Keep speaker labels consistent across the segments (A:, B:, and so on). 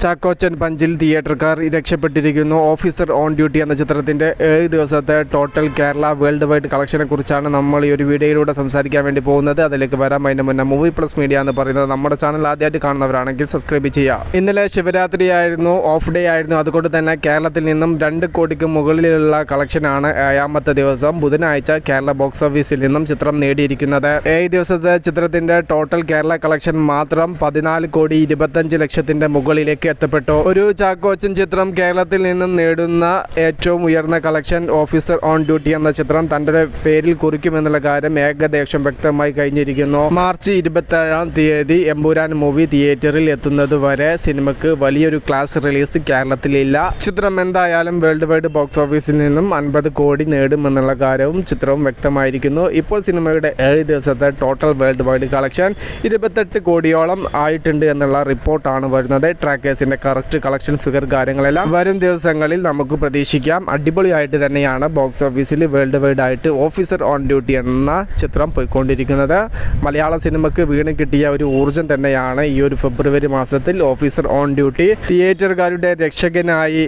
A: Chackochan പഞ്ചിൽ തിയേറ്റർക്കാർ രക്ഷപ്പെട്ടിരിക്കുന്നു. Officer on duty എന്ന ചിത്രത്തിൻ്റെ 7 ദിവസത്തെ ടോട്ടൽ കേരള വേൾഡ് വൈഡ് കളക്ഷനെ കുറിച്ചാണ് നമ്മൾ ഈ ഒരു വീഡിയോയിലൂടെ സംസാരിക്കാൻ വേണ്ടി പോകുന്നത്. അതിലേക്ക് വരാം. അതിന് മുന്നേ മൂവി പ്ലസ് മീഡിയ എന്ന് പറയുന്നത് നമ്മുടെ ചാനൽ ആദ്യമായിട്ട് കാണുന്നവരാണെങ്കിൽ സബ്സ്ക്രൈബ് ചെയ്യുക. ഇന്നലെ ശിവരാത്രി ആയിരുന്നു, ഓഫ് ഡേ ആയിരുന്നു. അതുകൊണ്ട് തന്നെ കേരളത്തിൽ നിന്നും 2 കോടിക്ക് മുകളിലുള്ള കളക്ഷനാണ് 7ാമത്തെ ദിവസം ബുധനാഴ്ച കേരള ബോക്സ് ഓഫീസിൽ നിന്നും ചിത്രം നേടിയിരിക്കുന്നത്. 7 ദിവസത്തെ ചിത്രത്തിൻ്റെ ടോട്ടൽ കേരള കളക്ഷൻ മാത്രം 14,25,00,000 മുകളിലേക്ക് എത്തപ്പെട്ടു. ഒരു ചാക്കോച്ചൻ ചിത്രം കേരളത്തിൽ നിന്നും നേടുന്ന ഏറ്റവും ഉയർന്ന കളക്ഷൻ ഓഫീസർ ഓൺ ഡ്യൂട്ടി എന്ന ചിത്രം തൻ്റെ പേരിൽ കുറിക്കുമെന്നുള്ള കാര്യം ഏകദേശം വ്യക്തമായി കഴിഞ്ഞിരിക്കുന്നു. മാർച്ച് 27-ാം തീയതി എമ്പുരാൻ മൂവി തിയേറ്ററിൽ എത്തുന്നത് വരെ സിനിമയ്ക്ക് വലിയൊരു ക്ലാസ് റിലീസ് കേരളത്തിലില്ല. ചിത്രം എന്തായാലും വേൾഡ് വൈഡ് ബോക്സ് ഓഫീസിൽ നിന്നും 50 കോടി നേടുമെന്നുള്ള കാര്യവും ചിത്രവും വ്യക്തമായിരിക്കുന്നു. ഇപ്പോൾ സിനിമയുടെ 7 ദിവസത്തെ ടോട്ടൽ വേൾഡ് വൈഡ് കളക്ഷൻ 28 കോടിയോളം ആയിട്ടുണ്ട് എന്നുള്ള റിപ്പോർട്ടാണ് വരുന്നത്. ട്രാക്കേഴ്സിൻ്റെ കറക്റ്റ് കളക്ഷൻ ഫിഗർ കാര്യങ്ങളെല്ലാം വരും ദിവസങ്ങളിൽ നമുക്ക് പ്രതീക്ഷിക്കാം. അടിപൊളിയായിട്ട് തന്നെയാണ് ബോക്സ് ഓഫീസിൽ വേൾഡ് വൈഡ് ആയിട്ട് ഓഫീസർ ഓൺ ഡ്യൂട്ടി എന്ന ചിത്രം പോയിക്കൊണ്ടിരിക്കുന്നത്. മലയാള സിനിമയ്ക്ക് വീണ് കിട്ടിയ ഒരു ഊർജ്ജം തന്നെയാണ് ഈ ഒരു ഫെബ്രുവരി മാസത്തിൽ ഓഫീസർ ഓൺ ഡ്യൂട്ടി. തിയേറ്ററുകാരുടെ രക്ഷകനായി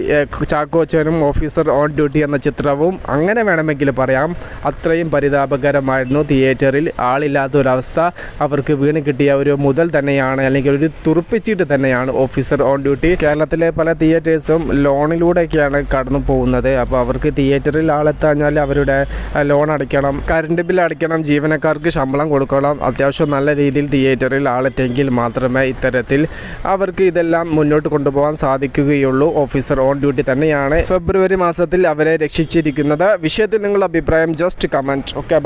A: ചാക്കോച്ചനും ഓഫീസർ ഓൺ ഡ്യൂട്ടി എന്ന ചിത്രവും അങ്ങനെ വേണമെങ്കിൽ പറയാം. അത്രയും പരിതാപകരമായിരുന്നു. തിയേറ്ററിൽ ആളില്ലാത്തൊരവസ്ഥ അവർക്ക് വീണ് കിട്ടിയ ഒരു മുതൽ തന്നെയാണ്, അല്ലെങ്കിൽ ഒരു തുറുപ്പിച്ചിട്ട് തന്നെയാണ് ഓഫീസർ ഓൺ ഡ്യൂട്ടി. കേരളത്തിലെ പല തിയേറ്റേഴ്സും ലോണിലൂടെയൊക്കെയാണ് കടന്നു പോകുന്നത്. അപ്പോൾ അവർക്ക് തിയേറ്ററിൽ ആളെത്താഞ്ഞാൽ അവരുടെ ലോൺ അടയ്ക്കണം, കറണ്ട് ബിൽ അടയ്ക്കണം, ജീവനക്കാർക്ക് ശമ്പളം കൊടുക്കണം. അത്യാവശ്യം നല്ല രീതിയിൽ തിയേറ്ററിൽ ആളെത്തെങ്കിൽ മാത്രമേ ഇത്തരത്തിൽ അവർക്ക് ഇതെല്ലാം മുന്നോട്ട് കൊണ്ടുപോകാൻ സാധിക്കുകയുള്ളൂ. ഓഫീസർ ഓൺ ഡ്യൂട്ടി തന്നെയാണ് ഫെബ്രുവരി മാസത്തിൽ അവരെ രക്ഷിച്ചിരിക്കുന്നത്. വിഷയത്തിൽ നിങ്ങളുടെ അഭിപ്രായം ജസ്റ്റ് കമൻറ്റ്. Okay, by.